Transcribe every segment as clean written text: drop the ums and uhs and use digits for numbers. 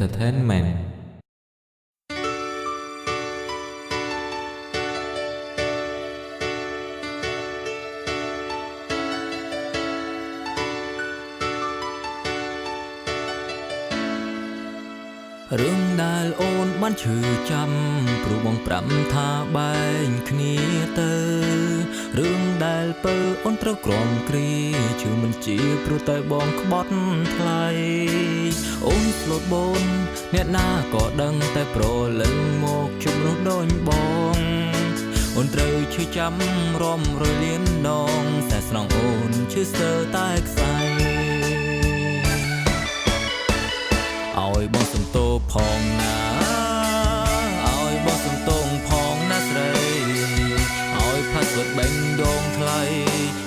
Entertainment រឿងដែលអូនបានឈឺចាំព្រោះបងប្រាំថាបែងគ្នាទៅរឿងដែលពើអូនត្រូវក្រំគ្រាឈឺមិនជាព្រោះតែបងក្បត់ថ្លៃអូនស្លូតបូនអ្នកណាក៏ដឹងតែប្រលឹងមកជុំនោះដូចបងអូនត្រូវឈឺចាំរំរលៀនដងតែស្រង់អូនឈឺស្ទើរតែខ្សែឲ្យបងសំទោផងណាឲ្យបងសំទងផងណាស្រីឲ្យផាត់សុតបេងដងថ្លៃ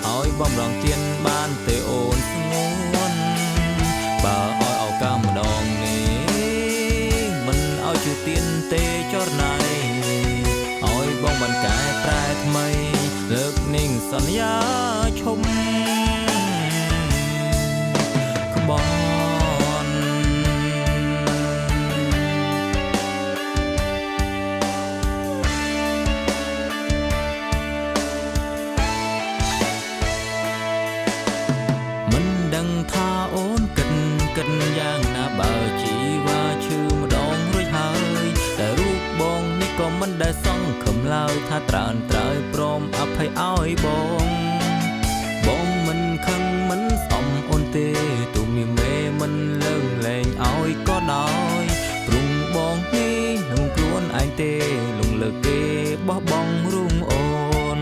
ឲ្យបំរងទៀនបានទេអូនស្ងួនបើឲ្យឱកាសម្ដងនេះមិនឲ្យជឿទៀនទេចរណៃឲ្យបងបានកែប្រែថ្មីលើកនិងសន្យាឈុំក្បត់ថាអូនគិតយ៉ាងណាបើជីវ៉ាឈឺម្ដងរួចហើយតែរូបបងនេះក៏មិនដែលសង្ឃឹមឡើយថាត្រើនត្រើយព្រមអភ័យឲ្យបងមិនខឹងមិនស្អំអូនទេទូមានមេមិនលើងលែងឲ្យក៏ដោយព្រំបងនេះនឹងខ្លួនឯងទេលងលើកគេបោះបង់រូងអូន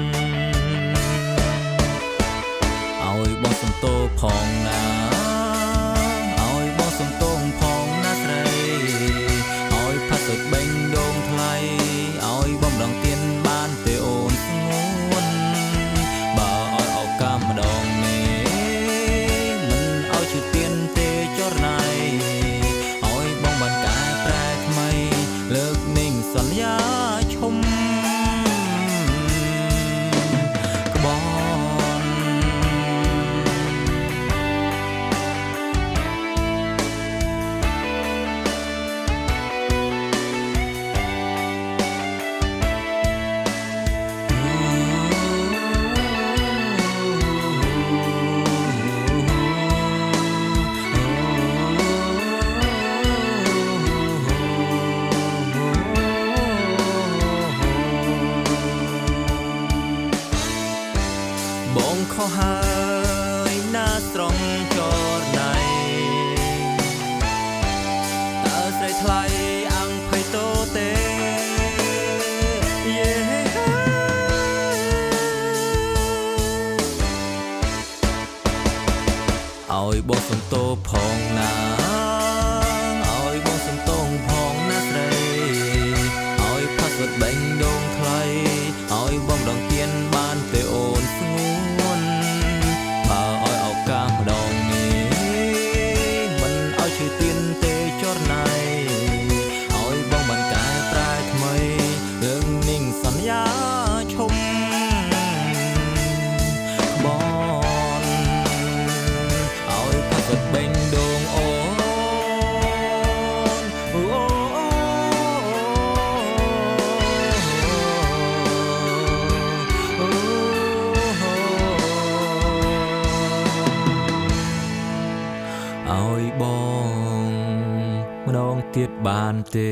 ឲ្យបងសំទោផងណាឲ្យបងសំទោផងណាស្រីឲ្យផាត់សុតបេងដងថ្លៃឲ្យបំដងទៀនបានទេអូនស្ងួនបើឲ្យឱកាសម្ដងនេះមិនឲ្យជឿទៀនទេចរណៃឲ្យបងបានកែប្រែថ្មីលើកនិងសន្យាឈុំក្បត់បងខុសហើយណាស្រង់ចរណៃតើស្រីថ្លៃអង្គភ័យតូទេឲ្យបងសំទោផងណាឲ្យបងសំទងផងណាស្រីឲ្យផាត់សុតបេងដងថ្លៃឲ្យបងដងទៀនបានទេអូនស្ងួនបើឲ្យឱកាសម្ដងនេះមិនឲ្យជឿទៀនទេចរណៃឲ្យបងបានកែប្រែថ្មីរឿងនិងសន្យាឈុំក្បត់ឲ្យផាត់សុតបេងដងអូឲ្យបងម្ដងទៀតបានទេ